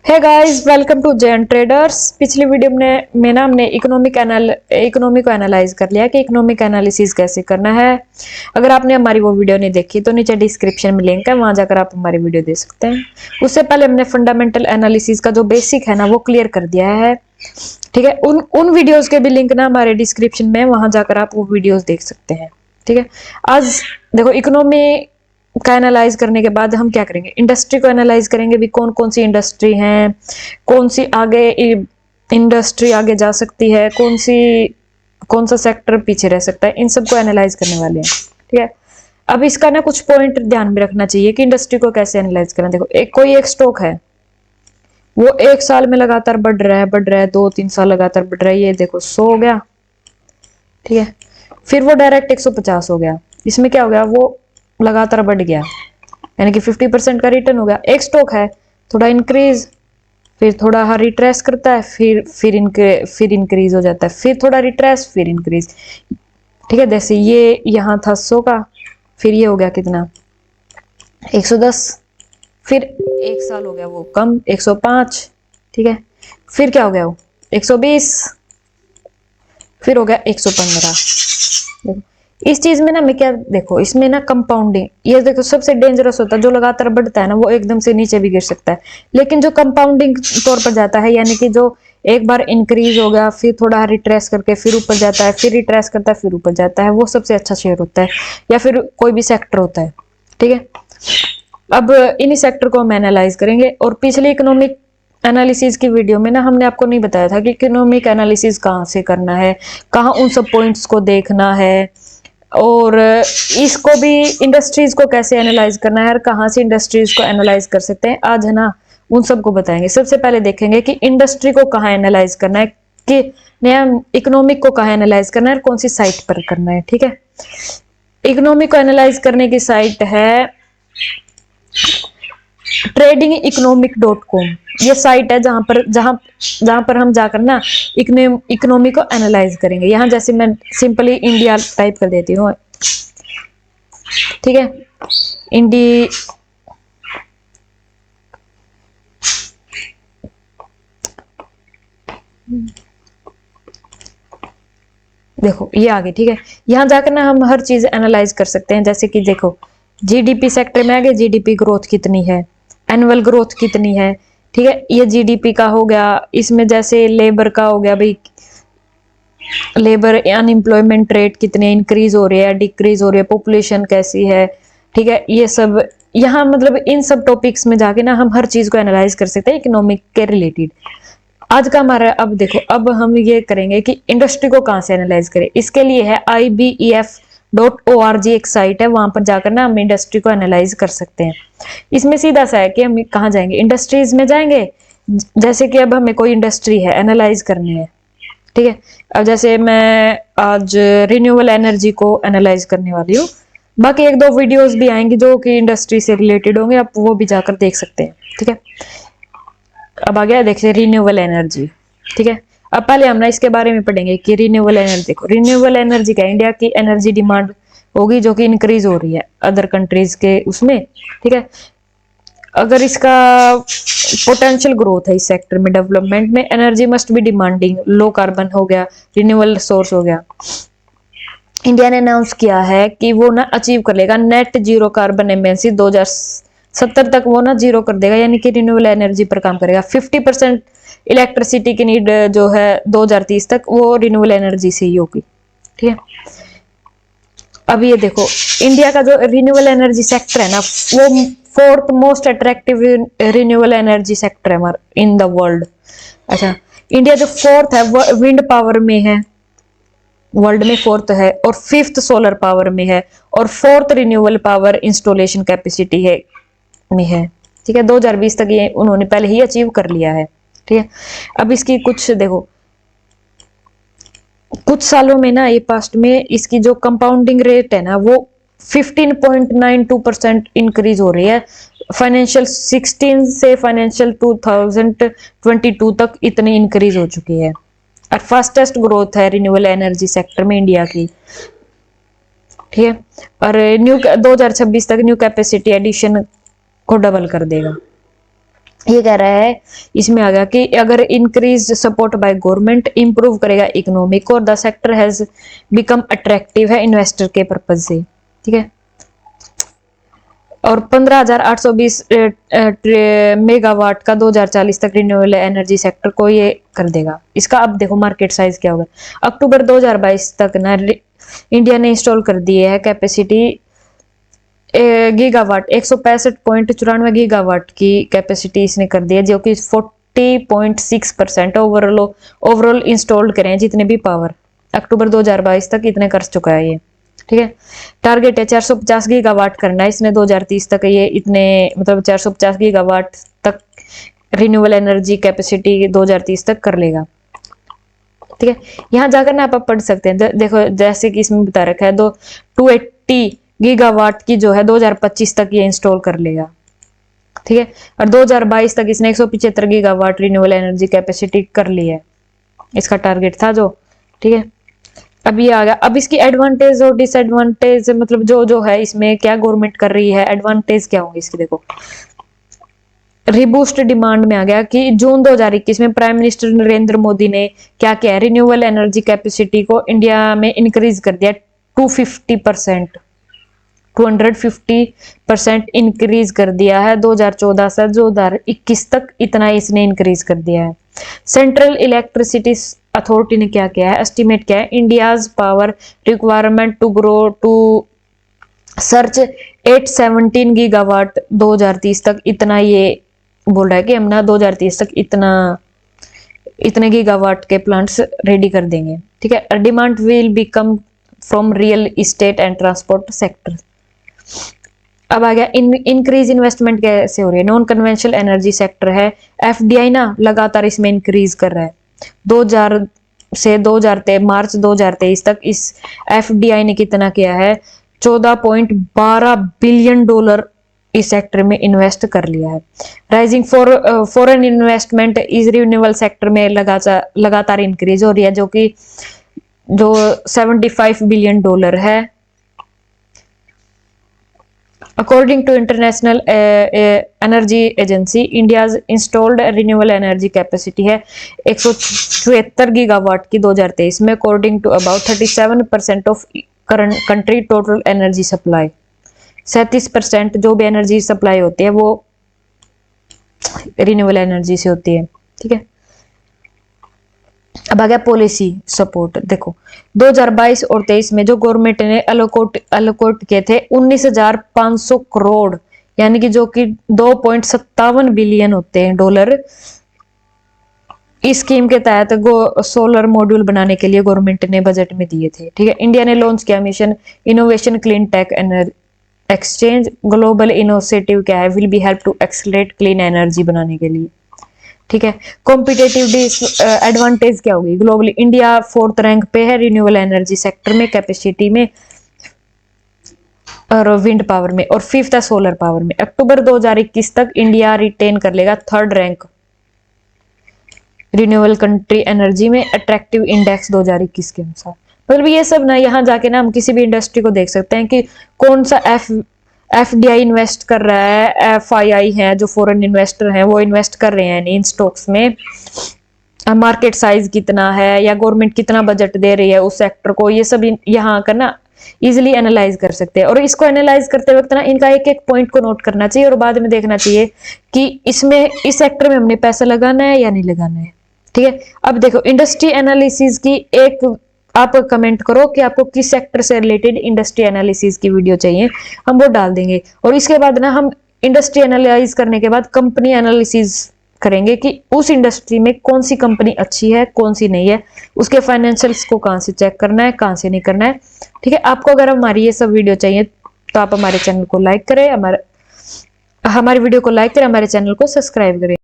है guys, welcome to Jain traders. पिछली video में ना हमने इकोनॉमी को एनालाइज कर लिया कि इकोनॉमिक एनालिसिस कैसे करना है। अगर आपने हमारी वो वीडियो नहीं देखी तो नीचे डिस्क्रिप्शन में लिंक है, वहां जाकर आप हमारी वीडियो देख सकते हैं। उससे पहले हमने फंडामेंटल एनालिसिस का जो बेसिक है ना वो क्लियर कर दिया है। ठीक है, उन वीडियोज के भी लिंक ना हमारे डिस्क्रिप्शन में, वहां जाकर आप वो वीडियोज देख सकते हैं। ठीक है, आज देखो इकोनॉमी का एनालाइज करने के बाद हम क्या करेंगे, इंडस्ट्री को एनालाइज करेंगे भी कौन कौन सी इंडस्ट्री हैं, कौन सी आगे इंडस्ट्री आगे जा सकती है, कौन सा सेक्टर पीछे रह सकता है, इन सबको एनालाइज करने वाले हैं। ठीक है, अब इसका ना कुछ पॉइंट ध्यान में रखना चाहिए कि इंडस्ट्री को कैसे एनालाइज करना। देखो कोई एक स्टॉक है, वो एक साल में लगातार बढ़ रहा है, 2-3 साल लगातार बढ़ रहा है, ये देखो 100 हो गया। ठीक है, फिर वो डायरेक्ट 150 हो गया। इसमें क्या हो गया, वो लगातार बढ़ गया, यानी कि 50% का रिटर्न हो गया। एक स्टॉक है, थोड़ा इंक्रीज, फिर थोड़ा रिट्रेस करता है, फिर इंक्रीज हो जाता है, फिर थोड़ा रिट्रेस, फिर इंक्रीज। ठीक है, जैसे ये यहाँ था 100 का, फिर ये हो गया कितना, 110, फिर एक साल हो गया वो कम, 105। ठीक है, फिर क्या हो गया, वो 120, फिर हो गया 115। देखो इस चीज में ना मैं क्या, देखो इसमें ना कंपाउंडिंग, ये देखो सबसे डेंजरस होता है। जो लगातार बढ़ता है ना वो एकदम से नीचे भी गिर सकता है, लेकिन जो कंपाउंडिंग तौर पर जाता है, यानी कि जो एक बार इंक्रीज हो गया, फिर थोड़ा रिट्रेस करके फिर ऊपर जाता है, फिर रिट्रेस करता है, फिर ऊपर जाता है, वो सबसे अच्छा शेयर होता है, या फिर कोई भी सेक्टर होता है। ठीक है, अब इन्हीं सेक्टर को हम एनालाइज करेंगे। और पिछले इकोनॉमिक एनालिसिस की वीडियो में ना हमने आपको नहीं बताया था कि इकोनॉमिक एनालिसिस कहाँ से करना है, कहाँ उन सब पॉइंट्स को देखना है, और इसको भी इंडस्ट्रीज को कैसे एनालाइज करना है और कहाँ से इंडस्ट्रीज को एनालाइज कर सकते हैं। आज है ना उन सबको बताएंगे। सबसे पहले देखेंगे कि इंडस्ट्री को कहाँ एनालाइज करना है, कि नया इकोनॉमिक को कहाँ एनालाइज करना है और कौन सी साइट पर करना है। ठीक है, इकोनॉमिक को एनालाइज करने की साइट है tradingeconomic.com। ये साइट है जहां पर हम जाकर ना इकोनॉमी को एनालाइज करेंगे। यहाँ जैसे मैं सिंपली इंडिया टाइप कर देती हूँ। ठीक है, इंडी देखो ये आ गई। ठीक है, यहाँ जाकर ना हम हर चीज एनालाइज कर सकते हैं। जैसे कि देखो जीडीपी सेक्टर में आ गए, जीडीपी ग्रोथ कितनी है, एनुअल ग्रोथ कितनी है। ठीक है, ये जीडीपी का हो गया। इसमें जैसे लेबर का हो गया भाई, लेबर अनएम्प्लॉयमेंट रेट कितने इंक्रीज हो रही है, डिक्रीज हो रही है, पॉपुलेशन कैसी है। ठीक है, ये सब यहाँ मतलब इन सब टॉपिक्स में जाके ना हम हर चीज को एनालाइज कर सकते हैं इकोनॉमिक के रिलेटेड। आज का हमारा, अब देखो अब हम ये करेंगे कि इंडस्ट्री को कहाँ से एनालाइज करें। इसके लिए है IBEF.org एक साइट है, वहां पर जाकर ना हम इंडस्ट्री को एनालाइज कर सकते हैं। इसमें सीधा सा है कि हम कहाँ जाएंगे, इंडस्ट्रीज में जाएंगे। जैसे कि अब हमें कोई इंडस्ट्री है एनालाइज करनी है। ठीक है, अब जैसे मैं आज रिन्यूएबल एनर्जी को एनालाइज करने वाली हूँ। बाकी एक दो वीडियोस भी आएंगी जो कि इंडस्ट्री से रिलेटेड होंगे, आप वो भी जाकर देख सकते हैं। ठीक है, अब आ गया देखिए रिन्यूएबल एनर्जी। ठीक है, अब पहले हम ना इसके बारे में पढ़ेंगे कि रिन्यूएबल एनर्जी को, रिन्यूएबल एनर्जी का इंडिया की एनर्जी डिमांड होगी जो कि इंक्रीज हो रही है अदर कंट्रीज के उसमें। ठीक है, अगर इसका पोटेंशियल ग्रोथ है इस सेक्टर में, डेवलपमेंट में, energy must be demanding, low carbon हो गया, रिन्यूएबल सोर्स हो गया। इंडिया ने अनाउंस किया है कि वो ना अचीव कर लेगा नेट जीरो कार्बन एमिशन 2070 तक, वो ना जीरो कर देगा, यानी कि रिन्यूएबल एनर्जी पर काम करेगा। 50% इलेक्ट्रिसिटी की नीड जो है 2030 तक वो रिन्यूएबल एनर्जी से ही होगी। ठीक है, अब ये देखो इंडिया का जो रिन्यूएबल एनर्जी सेक्टर है ना, वो 4th most attractive renewable energy sector है इन द वर्ल्ड। अच्छा, इंडिया जो 4th है वो विंड पावर में है, वर्ल्ड में 4th है, और 5th सोलर पावर में है, और 4th renewable power installation capacity है में है। ठीक है, 2020 तक ये उन्होंने पहले ही अचीव कर लिया है। ठीक है, अब इसकी कुछ देखो, कुछ सालों में ना ये पास्ट में इसकी जो कंपाउंडिंग रेट है ना वो 15.92% इंक्रीज हो रही है। फाइनेंशियल 16 से फाइनेंशियल 2022 तक इतनी इंक्रीज हो चुकी है, और फास्टेस्ट ग्रोथ है रिन्यूएबल एनर्जी सेक्टर में इंडिया की। ठीक है, और न्यू 2026 तक न्यू कैपेसिटी एडिशन को डबल कर देगा। ये कह रहा है, इसमें आ गया कि अगर increase support by government improve करेगा इकोनॉमिक और the sector has become attractive है इन्वेस्टर के पर्पज से, ठीक है। और 15,820 मेगावाट का 2040 तक रिन्यूएबल एनर्जी सेक्टर को ये कर देगा। इसका अब देखो मार्केट साइज क्या होगा। अक्टूबर 2022 तक ना इंडिया ने इंस्टॉल कर दी है कैपेसिटी गीगावाट 165.94 गीगावाट की कैपेसिटी इसने कर दी है, जो कि 40.6% ओवरऑल इंस्टॉल्ड करें जितने भी पावर अक्टूबर 2022 तक इतने कर चुका है ये, ठीक है। टारगेट है 450 गीगावाट करना है इसने 2030 तक, ये इतने मतलब 450 गीगावाट तक रिन्यूएबल एनर्जी कैपेसिटी 2030 तक कर लेगा, ठीक है। यहाँ जाकर ना आप पढ़ सकते हैं, देखो जैसे कि इसमें बता रखा है 280 गीगावाट की जो है 2025 तक ये इंस्टॉल कर लेगा, ठीक है। और 2022 तक इसने 175 गीगावाट रिन्यूएबल एनर्जी कैपेसिटी कर ली है, इसका टारगेट था जो, ठीक है। अब ये आ गया, अब इसकी एडवांटेज और डिसएडवांटेज मतलब जो है इसमें क्या गवर्नमेंट कर रही है, एडवांटेज क्या होंगे इसकी, देखो रिबूस्ट डिमांड में आ गया कि जून 2021 में प्राइम मिनिस्टर नरेंद्र मोदी ने क्या किया, रिन्यूएबल एनर्जी कैपेसिटी को इंडिया में इंक्रीज कर दिया 250%, 250% इंक्रीज कर दिया है 2014 से 2021 तक, इतना इसने इंक्रीज कर दिया है। सेंट्रल इलेक्ट्रिसिटी अथॉरिटी ने क्या किया है, एस्टिमेट किया है India's power requirement to grow to search 817 gigawatt 2030 तक, इतना ये बोल रहा है कि हम ना 2030 तक इतने गीगावाट के प्लांट्स रेडी कर देंगे, ठीक है। Demand will become from real estate and transport sector. अब आ गया इंक्रीज इन्वेस्टमेंट कैसे हो रही है, नॉन कन्वेंशनल एनर्जी सेक्टर है, एफडीआई ना लगातार इसमें इंक्रीज कर रहा है 2000 से 2023 मार्च 2023 तक इस एफडीआई ने कितना किया है, 14.12 बिलियन डॉलर इस सेक्टर में इन्वेस्ट कर लिया है। राइजिंग फॉरेन इन्वेस्टमेंट इस रिन्यूएबल सेक्टर में लगातार इंक्रीज हो रही है, जो 75 बिलियन डॉलर है। According to International Energy Agency, India's installed renewable energy capacity है 174 गीगावाट की 2023 में, according to about 37% of current country total energy supply। 37% जो भी एनर्जी सप्लाई होती है वो रिन्यूएबल एनर्जी से होती है, ठीक है। अब आ गया पॉलिसी सपोर्ट, देखो 2022 और 23 में जो गवर्नमेंट ने अलोकेट किए थे 19,500 करोड़, यानी कि जो कि 2.57 बिलियन होते हैं डॉलर, इस स्कीम के तहत सोलर मॉड्यूल बनाने के लिए गवर्नमेंट ने बजट में दिए थे, ठीक है। इंडिया ने लॉन्च किया mission innovation clean tech exchange, global innovative क्या है, will be help to accelerate clean energy बनाने के लिए, ठीक है। कॉम्पिटेटिव एडवांटेज क्या होगी, ग्लोबली इंडिया 4th रैंक पे है रिन्यूएबल एनर्जी सेक्टर में, कैपेसिटी में और विंड पावर में, और 5th है सोलर पावर में। अक्टूबर 2021 तक इंडिया रिटेन कर लेगा 3rd rank renewable country energy में अट्रैक्टिव इंडेक्स 2021 के अनुसार। मतलब ये सब ना यहाँ जाके ना हम किसी भी इंडस्ट्री को देख सकते हैं कि कौन सा एफडीआई इन्वेस्ट कर रहा है, एफआईआई है जो फॉरेन इन्वेस्टर हैं वो इन्वेस्ट कर रहे हैं इन स्टॉक्स में, मार्केट साइज कितना है या गवर्नमेंट कितना बजट दे रही है उस सेक्टर को, ये सब यहाँ आकर ना इजिली एनालाइज कर सकते हैं। और इसको एनालाइज करते वक्त ना इनका एक एक पॉइंट को नोट करना चाहिए और बाद में देखना चाहिए कि इसमें इस सेक्टर में हमने पैसा लगाना है या नहीं लगाना है, ठीक है। अब देखो इंडस्ट्री एनालिसिस की एक आप कमेंट करो कि आपको किस सेक्टर से रिलेटेड इंडस्ट्री एनालिसिस की वीडियो चाहिए, हम वो डाल देंगे। और इसके बाद ना हम इंडस्ट्री एनालाइज करने के बाद कंपनी एनालिसिस करेंगे कि उस इंडस्ट्री में कौन सी कंपनी अच्छी है कौन सी नहीं है, उसके फाइनेंशियल्स को कहाँ से चेक करना है कहाँ से नहीं करना है, ठीक है। आपको अगर हमारी ये सब वीडियो चाहिए तो आप हमारे चैनल को लाइक करें, हमारी वीडियो को लाइक करें, हमारे चैनल को सब्सक्राइब करें।